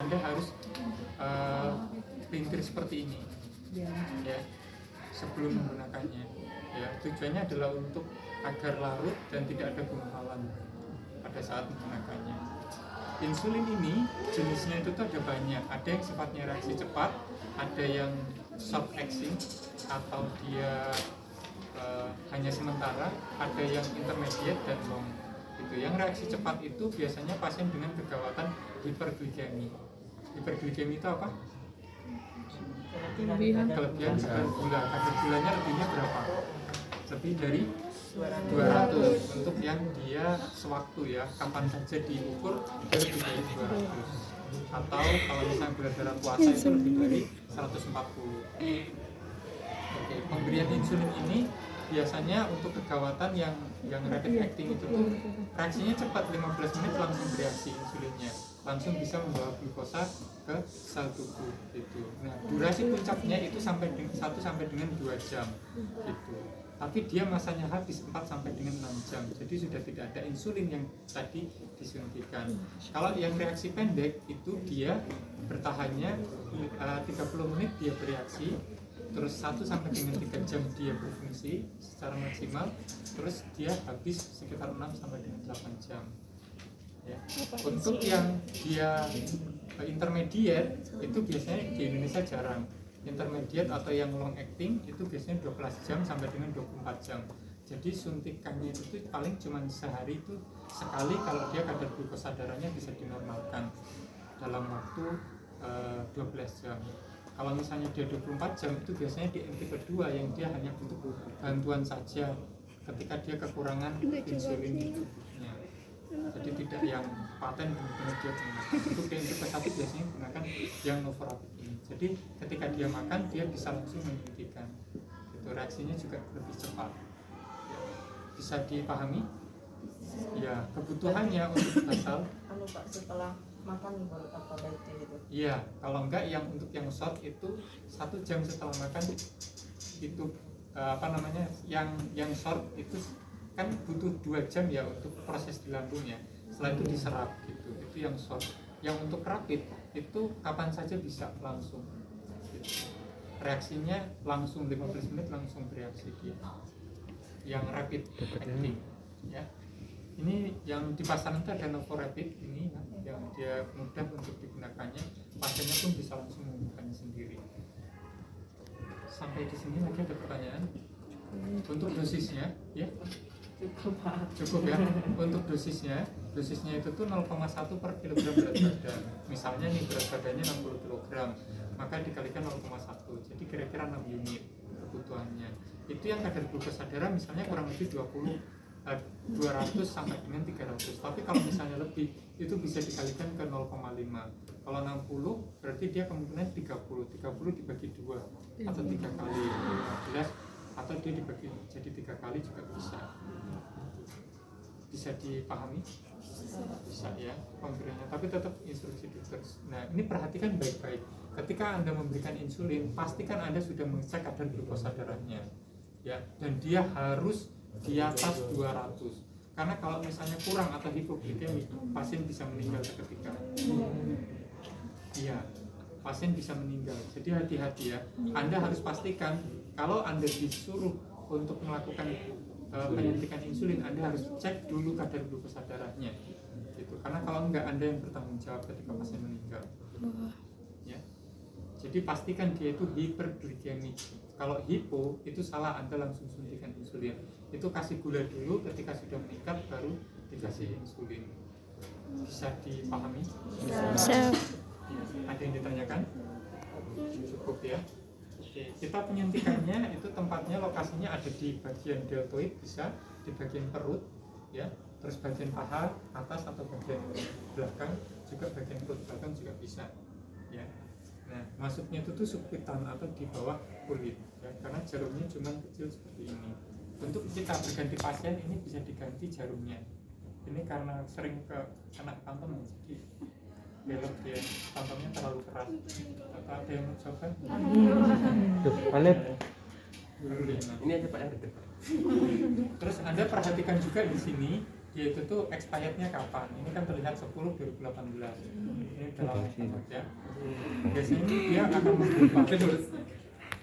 Anda harus pinter seperti ini ya sebelum menggunakannya ya. Tujuannya adalah untuk agar larut dan tidak ada gumpalan pada saat menggunakannya. Insulin ini jenisnya itu tuh ada banyak, ada yang sifatnya reaksi cepat, ada yang short acting atau dia hanya sementara, ada yang intermediate dan long. Itu yang reaksi cepat itu biasanya pasien dengan kegawatan hiperglikemi. Hiperglikemi itu apa? Kelebihan kadar gula. Kadar gulanya lebihnya berapa? Lebih dari 200 untuk yang dia sewaktu ya, kapan saja diukur lebih dari 200. Atau kalau misalnya gula darah puasa itu lebih dari 140. Oke, pemberian insulin ini biasanya untuk kegawatan yang rapid acting itu tuh reaksinya cepat, 15 menit langsung bereaksi insulinnya, langsung bisa membawa glukosa ke sel tubuh gitu. Nah, durasi puncaknya itu sampai 1 sampai dengan 2 jam gitu. Tapi dia masanya habis 4 sampai dengan 6 jam. Jadi sudah tidak ada insulin yang tadi disuntikan. Kalau yang reaksi pendek itu dia bertahannya 30 menit dia bereaksi, terus 1 sampai dengan 3 jam dia berfungsi secara maksimal, terus dia habis sekitar 6 sampai dengan 8 jam. Ya. Untuk yang dia intermediate itu biasanya di Indonesia jarang. Intermediate atau yang long acting itu biasanya 12 jam sampai dengan 24 jam. Jadi suntikannya itu paling cuma sehari itu sekali kalau dia kadar glukosa darahnya bisa dinormalkan dalam waktu 12 jam. Kalau misalnya dia 24 jam itu biasanya di MT kedua yang dia hanya untuk bantuan saja ketika dia kekurangan insulin di tubuhnya. Jadi tidak yang paten benar-benar dia punya. Untuk yang tipe 1 biasanya gunakan yang Novorapid ini. Jadi ketika dia makan dia bisa langsung menghentikan. Itu reaksinya juga lebih cepat. Ya. Bisa dipahami? Ya, kebutuhannya untuk basal. Pak, setelah makan baru apa baiknya gitu? Iya, kalau enggak yang untuk yang short itu 1 jam setelah makan itu yang short itu kan butuh 2 jam ya untuk proses di lambungnya. Setelah itu diserap gitu. Itu yang short. Yang untuk rapid itu kapan saja bisa langsung. Gitu. Reaksinya langsung 15 menit langsung bereaksi dia. Yang rapid acting ya. Ini yang di pasaran itu ada Novorapid ini yang dia mudah untuk digunakannya, pasiennya pun bisa langsung menggunakannya sendiri. Sampai di sini lagi ada pertanyaan? Untuk dosisnya, ya? Cukup ya. Untuk dosisnya itu tuh 0,1 per kilogram berat badan. Misalnya nih berat badannya 60 kg, maka dikalikan 0,1, jadi kira-kira 6 unit kebutuhannya. Itu yang kadar glukosa darah misalnya kurang lebih 200 sampai dengan 300. Tapi kalau misalnya lebih itu bisa dikalikan ke 0,5. Kalau 60 berarti dia kemungkinan 30 dibagi 2 atau 3 kali 15, atau dia dibagi jadi 3 kali juga bisa dipahami? Bisa ya pemberiannya, tapi tetap instruksi dokter. Nah, ini perhatikan baik-baik. Ketika Anda memberikan insulin, pastikan Anda sudah mengecek kadar glukosa darahnya ya, dan dia harus di atas 200. Karena kalau misalnya kurang atau hipoglikemi, pasien bisa meninggal seketika. Iya, pasien bisa meninggal. Jadi hati-hati ya. Anda harus pastikan kalau Anda disuruh untuk melakukan penyuntikan insulin, Anda harus cek dulu kadar glukosa darahnya. Gitu. Karena kalau enggak, Anda yang bertanggung jawab ketika pasien meninggal. Ya. Jadi pastikan dia itu hiperglikemi. Kalau hipo itu salah, Anda langsung suntikan insulin. Itu kasih gula dulu, ketika sudah meningkat baru dikasih insulin. Bisa dipahami? Bisa. Ya. Ada yang ditanyakan? Cukup ya. Oke, kita penyuntikannya itu tempatnya, lokasinya ada di bagian deltoid, bisa di bagian perut ya, terus bagian paha atas atau bagian belakang, juga bagian perut belakang juga bisa ya. Nah, masuknya itu tuh subkutan atau di bawah kulit ya, karena jarumnya cuma kecil seperti ini. Untuk kita berganti pasien ini bisa diganti jarumnya. Ini karena sering kena kantong, jadi belok dia, kantongnya terlalu keras. Atau ada yang mau coba? Ini aja Pak yang dekat. Terus Anda perhatikan juga di sini dia itu tuh expirednya kapan. Ini kan terlihat 10/2018. Ini udah lama banget ya. Biasanya ini dia akan berubah.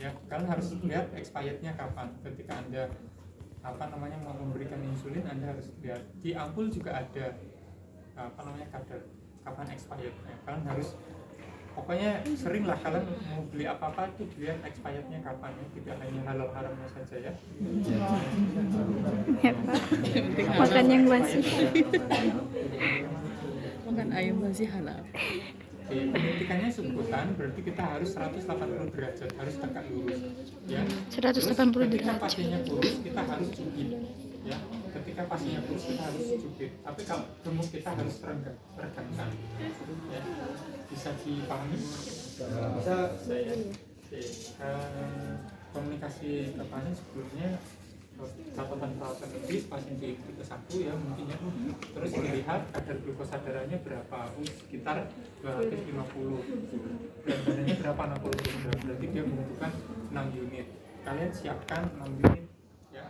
Ya, kalian harus lihat expirednya kapan. Ketika Anda mau memberikan insulin, Anda harus lihat di ampul juga ada kadar kapan expirednya. Kalian harus pokoknya sering lah kalian mau beli apa-apa tuh dilihat expirednya kapan ya, tidak hanya halal haramnya saja ya. Ya Pak, makan yang basi. Makan ayam basi halal. Oke, penyuntikannya sebutan berarti kita harus 180 derajat, harus tegak lurus ya. 180 Terus, ketika derajat. pasiennya kurus kita harus cubit ya. Ketika pasiennya kurus kita harus cubit. Tapi kalau gemuk kita harus teregangkan ya. Bisa dipahami? Bisa. Saya komunikasi ke pasien sebelumnya catatan perawatan medis pasien di tipe 1 ya mungkin ya, terus dilihat kadar glukosa darahnya berapa, sekitar 250, dan badannya berapa, 60 kg, berarti dia membutuhkan 6 unit. Kalian siapkan 6 unit ya.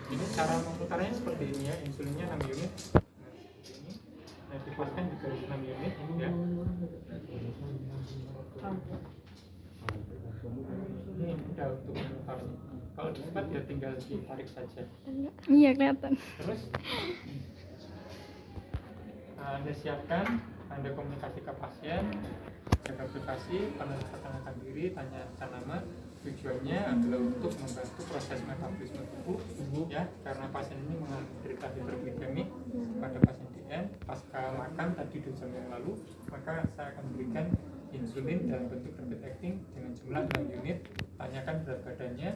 Ini cara memutarnya seperti ini ya, insulinnya 6 unit. Nah, dipaskan di garis 6 unit ya. Ini udah untuk memutarnya. Kalau cepat ya tinggal ditarik saja. Iya kelihatan. Terus Anda siapkan, Anda komunikasi ke pasien, jaga privasi, penelitian diri, tanya nama. Tujuannya adalah untuk membantu proses metabolisme tubuh ya, karena pasien ini menderita hiperglikemik. Pada pasien DM pasca makan tadi 2 jam yang lalu, maka saya akan berikan insulin dalam bentuk rapid acting dengan jumlah 6 unit. Tanyakan berat badannya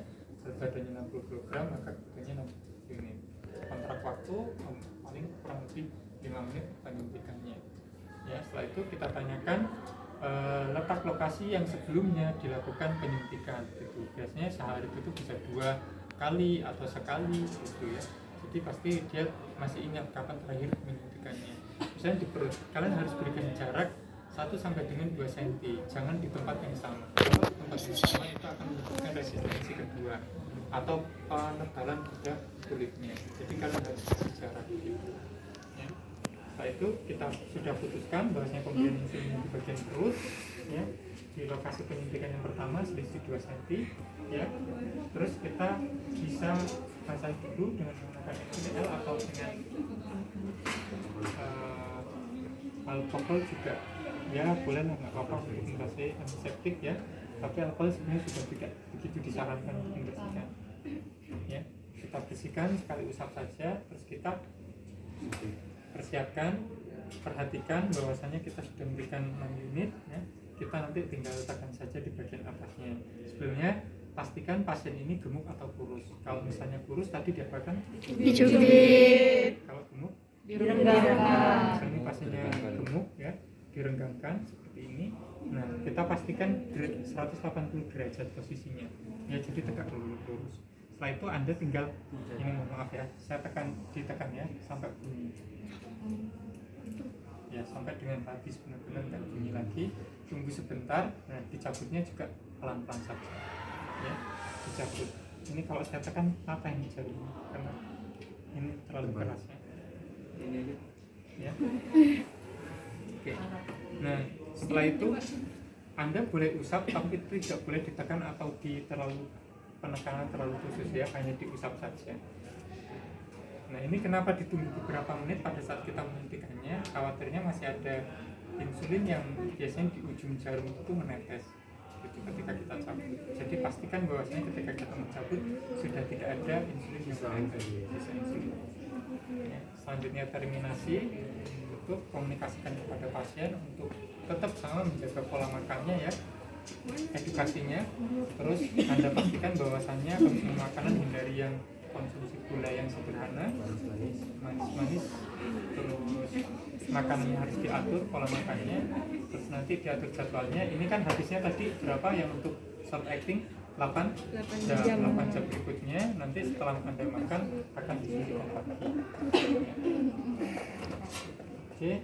60 kg, maka kebutuhannya 6 unit. Kontrak waktu paling kurang lebih 5 menit penyuntikannya ya. Setelah itu kita tanyakan letak lokasi yang sebelumnya dilakukan penyuntikan gitu. Biasanya sehari itu bisa 2 kali atau sekali gitu ya. Jadi pasti dia masih ingat kapan terakhir menyuntikannya. Misalnya di perut, kalian harus berikan jarak 1 sampai dengan 2 cm, jangan di tempat yang sama. Kalau di tempat yang sama itu akan menyebabkan resistensi kedua atau penebalan pada kulitnya. Jadi kalian harus beri jarak gitu. Ya. Setelah itu kita sudah putuskan bahwasanya pemberian insulin di bagian perut ya, di lokasi penyuntikan yang pertama selisih 2 cm ya. Terus kita bisa basahi dulu dengan menggunakan HCl atau dengan alkohol juga ya, boleh lah, nggak apa-apa untuk membasahi antiseptik ya. Tapi alkohol sebenarnya sudah tidak begitu disarankan untuk membersihkan ya. Kita bersihkan sekali usap saja, terus kita persiapkan, perhatikan bahwasanya kita sudah memberikan 6 unit ya. Kita nanti tinggal letakkan saja di bagian atasnya. Sebelumnya pastikan pasien ini gemuk atau kurus. Kalau misalnya kurus tadi diapakan? Dicubit. Kalau gemuk Direnggangkan. misalnya pasiennya gemuk ya, direnggangkan seperti ini. Nah, kita pastikan 180 derajat posisinya ya, jadi tegak lurus. Setelah itu Anda tinggal ini, maaf ya, saya ditekan ya sampai bunyi ya, sampai dengan habis benar-benar nggak bunyi lagi. Tunggu sebentar. Nah, dicabutnya juga pelan-pelan saja ya, dicabut. Ini kalau saya tekan apa yang jarinya, karena ini terlalu keras ya. Oke. Nah, setelah itu Anda boleh usap, tapi tidak boleh ditekan atau penekanan terlalu khusus ya, hanya diusap saja. Nah, ini kenapa ditunggu beberapa menit pada saat kita menyuntikannya? Khawatirnya masih ada insulin yang biasanya di ujung jarum itu menetes itu ketika kita cabut. Jadi pastikan bahwasanya ketika kita mencabut sudah tidak ada insulin yang menetes, sisa insulin. Ya, selanjutnya terminasi, untuk komunikasikan kepada pasien untuk tetap sama menjaga pola makannya ya, edukasinya. Terus Anda pastikan bahwasannya konsumsi makanan hindari yang konsumsi gula yang sederhana, manis-manis, terus makanannya harus diatur pola makannya, terus nanti diatur jadwalnya. Ini kan habisnya tadi berapa yang untuk short acting? 8 jam berikutnya, nanti setelah Anda makan akan disuntikan lagi. Oke,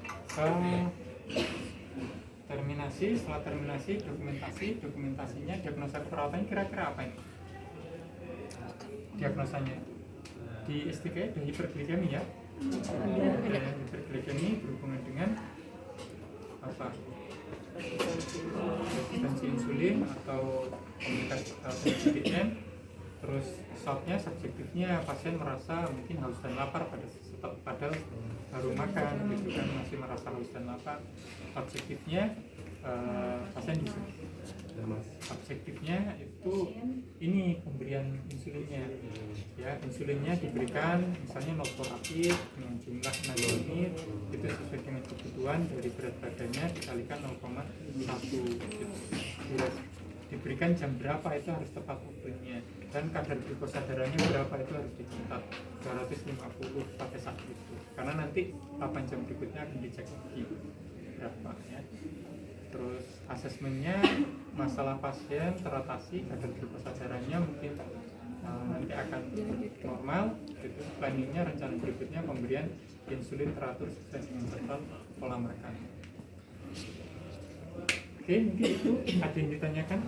terminasi. Setelah terminasi, dokumentasinya, diagnosa perawatannya kira-kira apa ini? Diagnosanya di STK, di hiperglikemi ya. Hiperglikemi berhubungan dengan apa? Resistensi insulin atau komunikasi PDN. Terus shocknya, subjektifnya pasien merasa mungkin haus dan lapar padahal baru makan gitu kan, masih merasa haus dan lapar. Objektifnya pasien di objektifnya itu ini pemberian insulinnya ya, insulinnya diberikan misalnya nolporapid dengan jumlah 6 unit itu sesuai dengan kebutuhan dari berat badannya dikalikan 0,1 diberikan jam berapa itu harus tepat waktunya, dan kadar glukosa darahnya berapa itu harus dicatat 250 pada saat itu, karena nanti 8 jam berikutnya akan dicek lagi berapa ya. Terus asesmennya masalah pasien teratasi, kadar glukosa darahnya mungkin nanti akan normal gitu. Planningnya, rencana berikutnya pemberian insulin teratur sesuai dengan jadwal pola makan. Oke, mungkin itu ada yang ditanyakan.